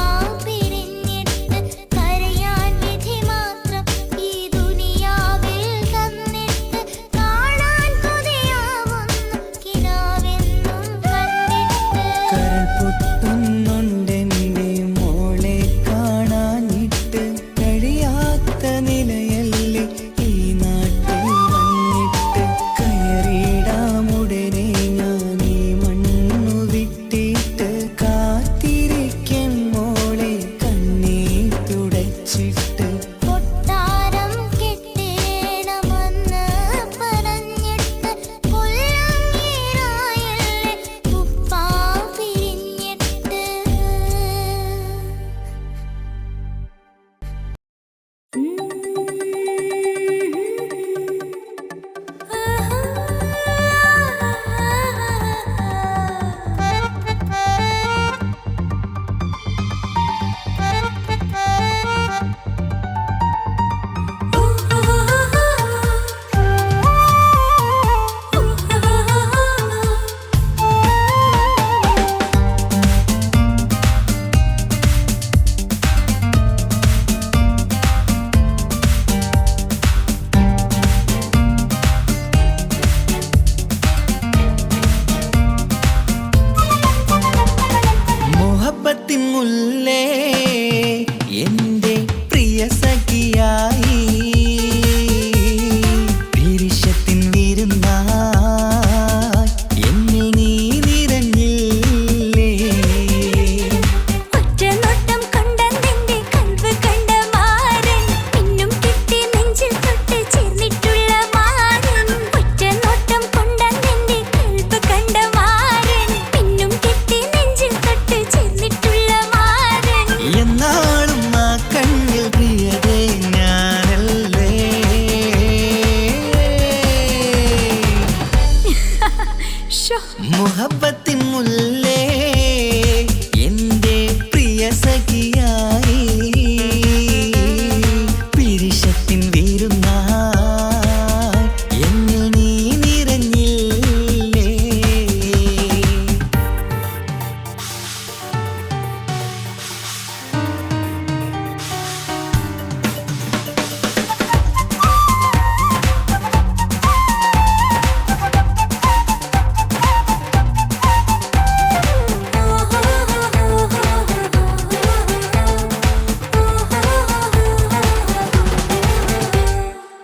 പിരിഞ്ഞിട്ട് കരയാൻ വിധി മാത്രം ഈ ദുനിയാവിൽ തന്നിട്ട് കാണാൻ കൊതിയാവുന്നു കിനാവെന്നും കണ്ടിട്ട്. കരൾ പൊട്ടുന്നുണ്ടെന്റെ മോളെ കാണാനിട്ട് കഴിയാത്ത നിലയല്ലേ ഈ നാട്ടിൽ വന്നിട്ട്. കയറിയിടാമുടനെ ഞാൻ ഈ മണ്ണു വിട്ടിട്ട് കാത്തിരിക്കും മോളെ കണ്ണീർ തുടച്ചിട്ട്. കൊട്ടാരം കെട്ടേണമെന്ന് പറഞ്ഞിട്ട് കൊല്ലങ്ങേറായല്ലേ ഉപ്പാ പിരിഞ്ഞിട്ട്. മുഹബത്തിൻ മുല്ലേ എന്റെ പ്രിയ സഖിയായി പിരിശത്തിൻ വിരുന്നായി എന്നിൽ നീ നിറഞ്ഞില്ലേ. ഒറ്റനോട്ടം കണ്ട നിന്റെ കൽവ് കണ്ട മാരൻ പിന്നും കിട്ടി നെഞ്ചിൽ തൊട്ട് ചേർന്നിട്ടുള്ള മാരൻ. ഒറ്റനോട്ടം കൊണ്ട നിന്റെ കൽവ് കണ്ട മാരൻ പിന്നും കിട്ടി നെഞ്ചിൽ തൊട്ട് ചേർന്നിട്ടുള്ള മാരൻ. എന്നാളും ആ കണ്ണിൽ പ്രിയതേ ഞാനല്ലേ. ഷോ മുഹബത്തിൻ മുല്ലേ എന്റെ പ്രിയ സഖിയായി പിരിശത്തിൻ വിരുന്നായി എന്നിൽ നീ നിറഞ്ഞില്ലേ.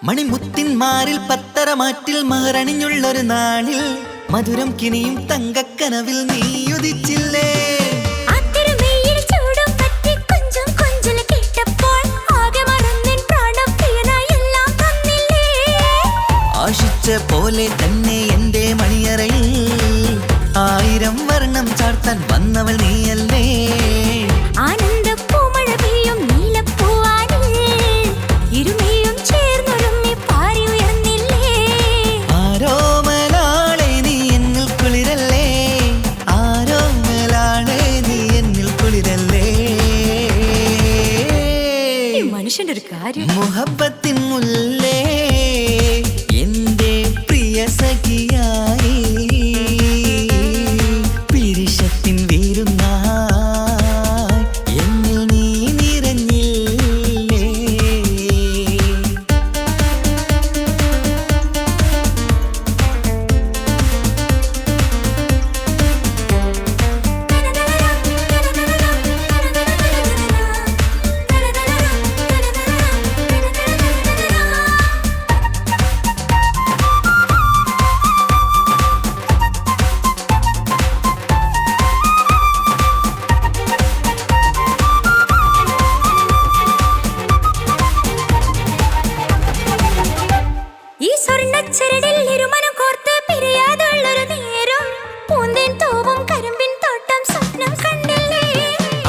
മണിമുത്തിന്മാരിൽ പത്തരമാറ്റിൽ മഹറണിഞ്ഞുള്ളൊരു നാളിൽ മധുരം കിനിയും തങ്കക്കനവിൽ നീ ഉദിച്ചില്ലേ. ആ തിരുമേയിൽ ചൂടും പറ്റി കൊഞ്ചും കൊഞ്ചൽ കേട്ടപ്പോൾ ആകെ മറന്നിൻ പ്രാണപ്രിയനായി എല്ലാം തന്നില്ലേ. ആശിച്ച പോലെ തന്നെ എന്റെ മണിയറയിൽ 1000 വർണ്ണം ചാർത്താൻ വന്ന തന്നവൾ നീയല്ലേ ആനന്ദ പൂമഴ പെയ്യും നീലപ്പൂവാനിൽ ഇരുമയും ചേർന്നൊരുമ്മി പാറി ഉയർന്നില്ലേ ആരോമലാളെ നീ എന്നിൽ കുളിരല്ലേ ആരോമലാളെ നീ എന്നിൽ കുളിരല്ലേ മനുഷ്യന്റെ ഒരു കാര്യം മുഹബത്തിൻ മുല്ലേ എന്റെ പ്രിയ സഖിയായി പിരിശത്തിൻ വീരുന്നായി എന്നിൽ നീ നിറഞ്ഞില്ലേ ഈ സ്വർണ്ണച്ചരടിൽ ഇരുമനം കോർത്ത് പിരിയാതുള്ളൊരു നേരം പൂന്തേൻ തൂവും കരിമ്പിൻ തോട്ടം സ്വപ്നം കണ്ടില്ലേ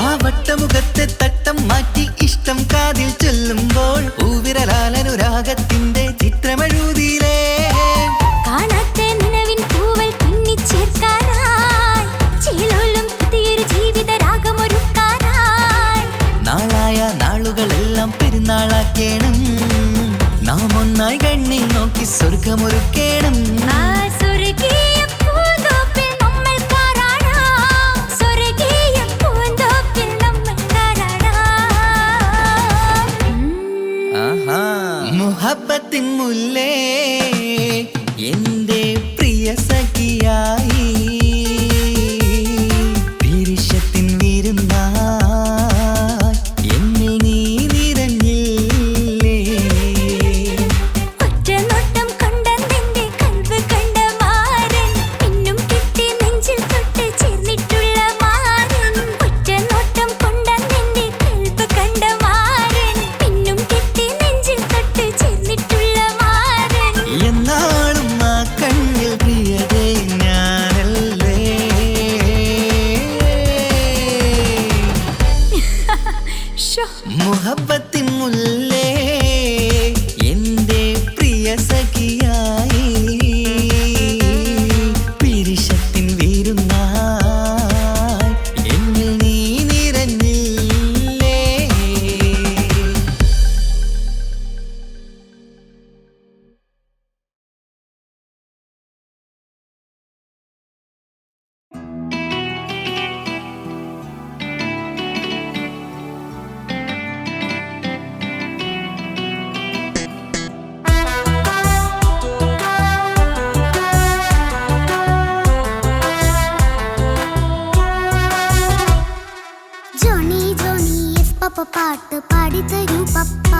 ആ വട്ടമുഖത്തെ തട്ടം മാറ്റി ഇഷ്ടം കാതിൽ ചൊല്ലുമ്പോൾ പൂവിരലാലനുരാഗത്തിന്റെ ചിത്രമെഴുതിയിലേ കാണാത്ത നിലവിൻ പൂവൽ പിന്നിച്ചേർക്കാനായി ചിലോലും പുതിയൊരു ജീവിത രാഗമൊരുക്കാനായി നാളായ നാളുകളെല്ലാം പെരുന്നാളാക്കേണം നാം ഒന്നായി കണ്ണിൽ നോക്കി സ്വർഗമൊരുക്കേണം ആ സ്വർഗീയ പൂന്തോപ്പിൽ നമ്മൾ കാറാടാം സ്വർഗീയ പൂന്തോപ്പിൽ നമ്മൾ കാറാടാം ആഹാ. മുഹബത്തിൻ മുല്ലേ എന്റെ പ്രിയ സഖിയായി പിരിശത്തിൻ വീരുന്നായി എന്നിൽ നീ നിറഞ്ഞില്ലേ ഒറ്റ നോട്ടം കൊണ്ടെന്റെ കൽവ് കണ്ട മാരൻ പിന്നും കിട്ടി നെഞ്ചിൽ തൊട്ട് ചേർന്നിട്ടുള്ള മാരൻ ഒറ്റ നോട്ടം കൊണ്ടെന്റെ കൽവ് കണ്ട മാരൻ പിന്നും കിട്ടി നെഞ്ചിൽ തൊട്ട് ചേർന്നിട്ടുള്ള മാരൻ എന്നാളും ആ കണ്ണിൽ പ്രിയതേ ഞാനല്ലേ ഷോ മുഹബത്തിൻ മുല്ലേ എന്റെ പ്രിയ സഖിയായി പിരിശത്തിൻ വീരുന്നായി എന്നിൽ നീ നിറഞ്ഞില്ലേ ജോണി ജോണി എസ് പപ്പ പാട്ട് പാടിത്തരൂ പപ്പ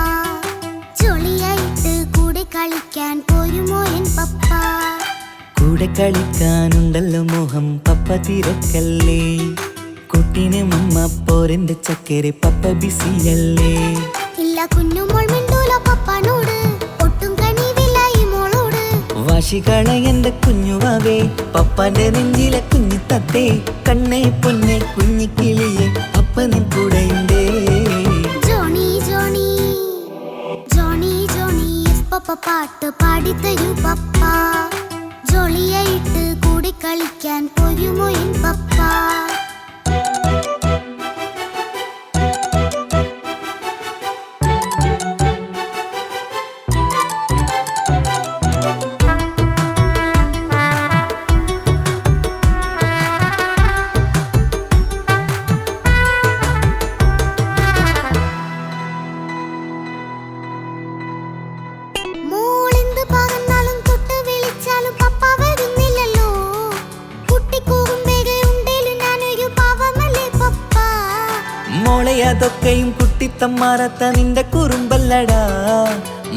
ജോളിയായിട്ട് കൂടെ കളിക്കാൻ പോരുമോ എൻ പപ്പ കൂടെ കളിക്കാനുണ്ടല്ലോ മോഹം പപ്പ തിരക്കല്ലേ കുട്ടീനെ മമ്മ പോരെന്റെ ചക്കരെ പപ്പ ബിസിയല്ലേ ഇല്ല കുഞ്ഞുമോൾ മിണ്ടൂല പപ്പനോട് ഒട്ടും കണിവില്ല ഈ മോളോട് വാശികള എന്റെ കുഞ്ഞുവാവേ പപ്പാന്റെ നെഞ്ചിലെ കുഞ്ഞു തത്തേ കണ്ണേ പൊന്നെ കുഞ്ഞിക്കിളിയെ അപ്പ നിൻ കൂടെയുണ്ടേ Johnny Johnny Johnny Johnny yes papa പാട്ട് പാടിത്തരൂ പപ്പ ജോളിയായിട്ട് കൂടെ കളിക്കാൻ പോരുമോ എൻ പപ്പ മോളെന്ത് പറഞ്ഞാലും തൊട്ട് വിളിച്ചാലും പപ്പ വരുന്നില്ലല്ലോ കുട്ടിക്കൂകും വേഗയുണ്ടേലും ഞാനൊരു പാവമല്ലേ പപ്പ മോളെ അതൊക്കെയും കുട്ടിത്തമ്മാറത്ത നിന്റെ കുറുമ്പല്ലടാ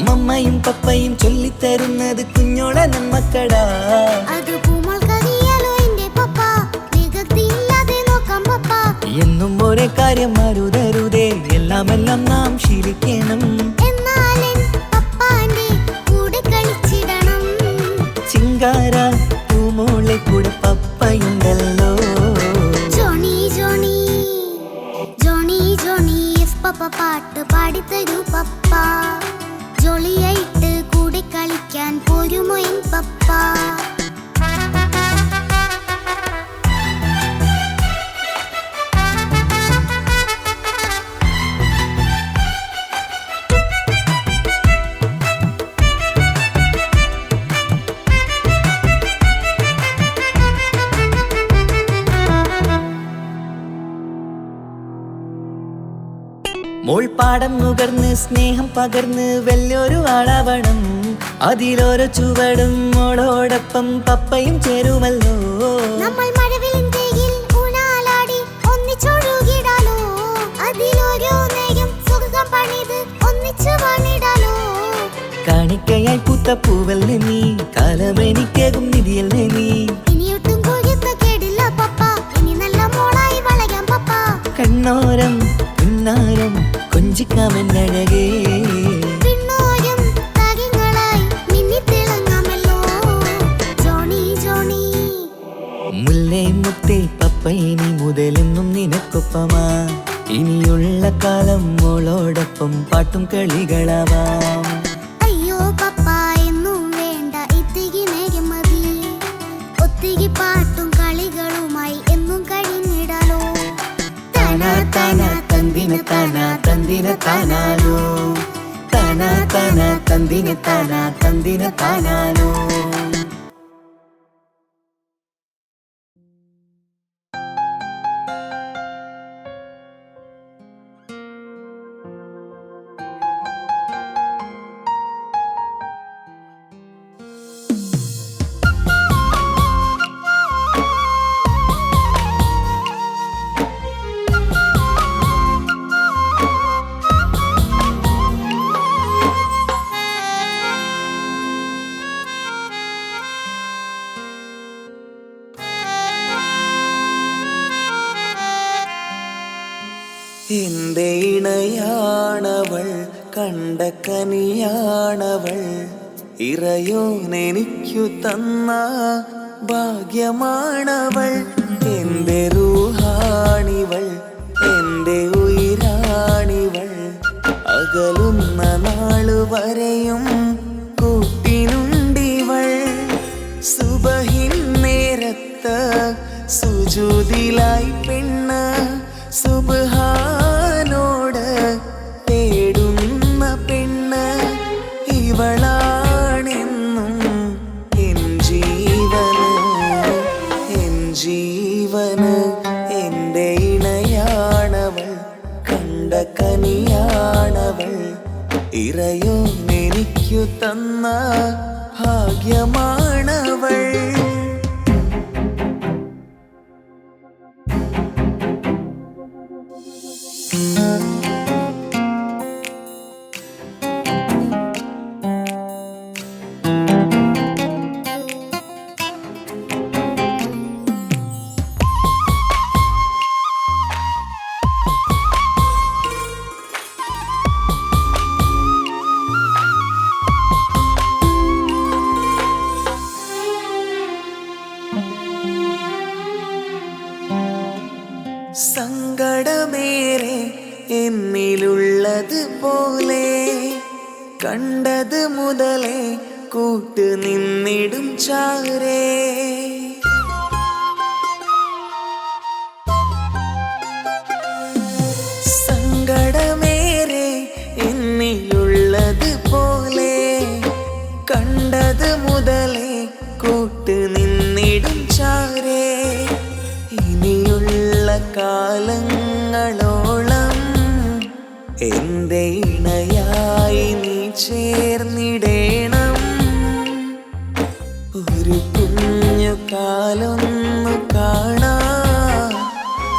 മമ്മയും പപ്പയും ചൊല്ലിത്തരുന്നത് കുഞ്ഞോളെ നമ്മക്കടാ അത് പൂമോൾക്കറിയാലോ എന്റെ പപ്പ വികൃതിയില്ലാതെ നോക്കാം പപ്പ എന്നും ഒരേ കാര്യം അരുതരുതേ എല്ലാം നാം ശീലിക്കണം എന്നാലും പപ്പാന്റെ കൂടെ കളിച്ചിടണം ചിങ്കാര പൂമോളെ കൂടെ പപ്പയുണ്ടല്ലോ ജോണി പാടം നുകർന്ന് സ്നേഹം പകർന്ന് വലിയൊരു ആളാവണം. അതിലോരോ ചുവടും മോളോടൊപ്പം പപ്പയും ചേരുമല്ലോ. നമ്മൾ മഴവിലിൻ തേയിൽ ഊഞ്ഞാലാടി ഒന്നിച്ചൊഴുകിടാലോ. അതിലോരോ നേരം സുഖം പണിത് ഒന്നിച്ചു വാണിടാലോ. കാണിക്കയായി പൂത്ത പൂവല്ലേ നീ, കാലമെനിക്കേകും നിധിയല്ലേ നീ. ഇനിയൊട്ടും കൊഴുത്ത കേടില്ല പപ്പ, ഇനി നല്ല മോളായി വളയാം പപ്പ. കണ്ണോരം പിന്നാരം കൊഞ്ചിക്കാമെന്നഴകേ. പിന്നോരം താരങ്ങളായി മിന്നിത്തിളങ്ങാമല്ലോ. ജോണി ജോണി മുല്ലേ മുത്തേ പപ്പ ഇനി മുതലെന്നും നിനക്കൊപ്പമാ. ഇനിയുള്ള കാലം മോളോടൊപ്പം പാട്ടും കളികളാവാം. അയ്യോ പപ്പ എന്നും വേണ്ട ഇത്തിരി നേരം മതി. ഒത്തിരി പാട്ടും കളികളുമായി എന്നും കഴിഞ്ഞിടാലോ. താനാ താനാ തന്തിന താനാ തന്തിന താനാലോ. താനാ താനാ തന്തിന താനാ തന്തിന താനാലോ. എന്റെ ഇണയാണവൾ, കണ്ട കനിയാണവൾ, ഇറയോനെനിക്കു തന്ന ഭാഗ്യമാണവൾ. എന്റെ റൂഹാണിവൾ, എന്റെ ഉയിരാണിവൾ, അകലുന്ന നാളുവരെയും കൂട്ടിനുണ്ടിവൾ. സുബഹിൻ നേരത്ത് സുജൂദിലായി പെണ്ണ് സുബ്ഹാനോട് തേടുന്ന പെണ്ണ്. ഇവളാണെന്നും എൻ ജീവന്, എൻ ജീവന്. എൻ്റെ ഇണയാണവൾ, കണ്ട കനിയാണവൾ, ഇറയോനെനിക്കു തന്ന ഭാഗ്യമാണവൾ. സങ്കടമേറെ എന്നിലുള്ളത് പോലെ കണ്ടത് മുതലേ കൂട്ട് നിന്നിടും ചാരേ. സങ്കടമേറെ എന്നിലുള്ളത് പോലെ കണ്ടത് മുതലേ കൂട്ട് നിന്നിടും ചാരേ. ഇനിയുള്ള കാലങ്ങളോളം എൻ്റെ ഇണയായി നീ ചേർന്നിടേണം. ഒരു കുഞ്ഞു കാലൊന്നു കാണാൻ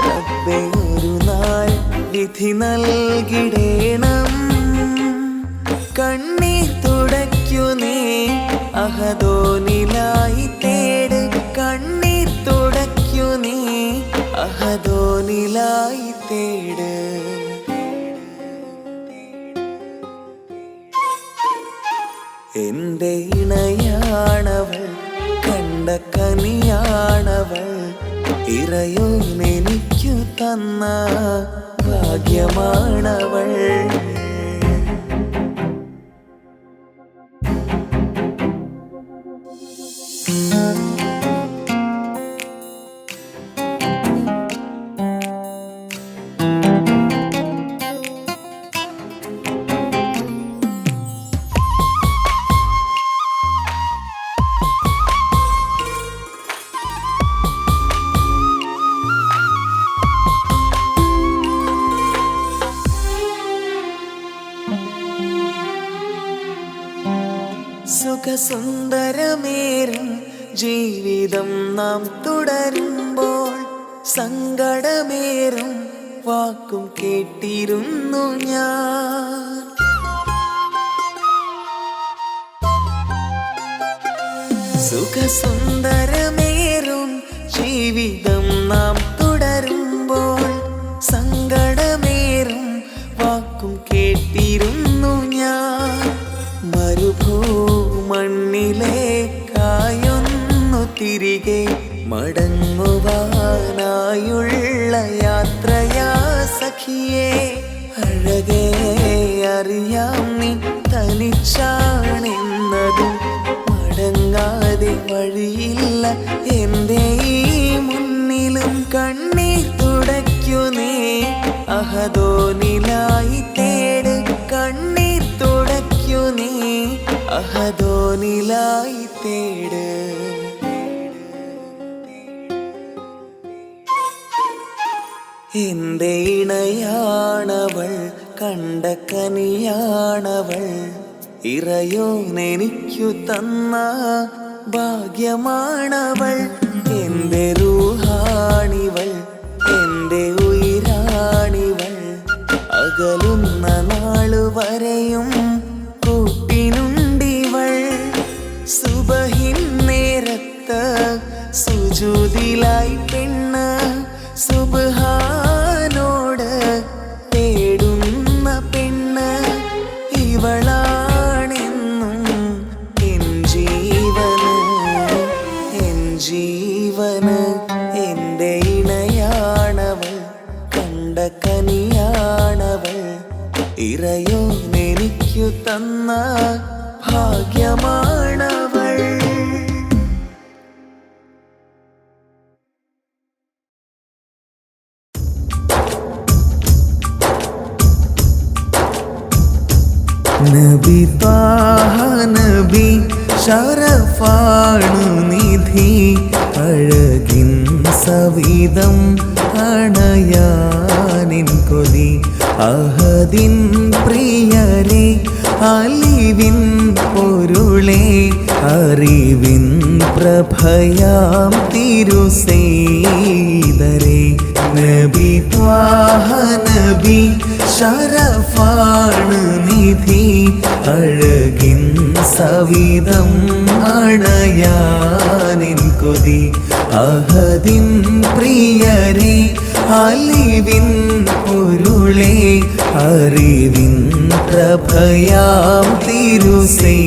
റബ്ബേ ഒരു നാൾ വിധി നൽകിടേണം. കണ്ണീർ തുടയ്ക്കു നീ അഹദോനിലായി തേട്. കണ്ണീർ തുടയ്ക്കു നീ അഹദോനിലായി തേട്. എൻ്റെ ഇണയാണവൾ, കണ്ട കനിയാണവൾ, ഇറയോനെനിക്കു തന്ന ഭാഗ്യമാണവൾ. സുഖസുന്ദരമേറും ജീവിതം നാം തുടരുമ്പോൾ സങ്കടമേറും വാക്കും കേട്ടിരുന്നു ഞാൻ. സുഖസുന്ദരമേറും ജീവിതം നാം തുടരുമ്പോൾ സങ്കടമേറും വാക്കും കേട്ടിരുന്നു ഞാൻ. മരുഭൂമണ്ണിലേക്കായൊന്നു തിരികെ മടങ്ങുവാനായുള്ള യാത്രയാ സഖിയേ. അഴകേ അറിയാം നീ തനിച്ചാണെന്നതും മടങ്ങാതെ വഴിയില്ല എൻ്റെ ഈ മുന്നിലും. കണ്ണീർ തുടയ്ക്കു നീ അഹദോനിലായി തേട്. കണ്ണീർ തുടയ്ക്കു നീ അഹദോനിലായി തേട്. എന്റെ ഇണയാണവൾ, കണ്ട കനിയാണവൾ, ഇറയോനെനിക്കു തന്ന ഭാഗ്യമാണവൾ. എന്റെ റൂഹാണിവൾ, എന്റെ ഉയിരാണിവൾ, അകലുന്ന നാളുവരെയും കൂട്ടിനുണ്ടിവൾ. സുബഹിൻ നേരത്ത് സുജൂദിലായി പെണ്ണ് സുബ്ഹാനോട് തേടുന്ന പെണ്ണ് ഇവളാണെന്നും എൻ ജീവന്. എൻ ജീവന് എൻ്റെ ഇണയാണവൾ, കണ്ട കനിയാണവൾ, ഇറയോനെനിക്കു തന്ന ഭാഗ്യമാണവൾ. നബി ത്വാഹ നബി ശരഫാണു നിധി, അഴകിൻ സവിധം അണയാനിൻ കൊതി. അഹദിൻ പ്രിയരെ അലിവിൻ പൊരുളെ, അറിവിൻ പ്രഭയാം തിരുസേദരെ. നബി ത്വാഹ നബി ശരഫാണു നിധി, അഴകിൻ സവിധം അണയാനിൻ കൊതി. അഹദിൻ പ്രിയരെ അലിവിൻ പൊരുളെ, അറിവിൻ പ്രഭയാം തിരുസേദരെ.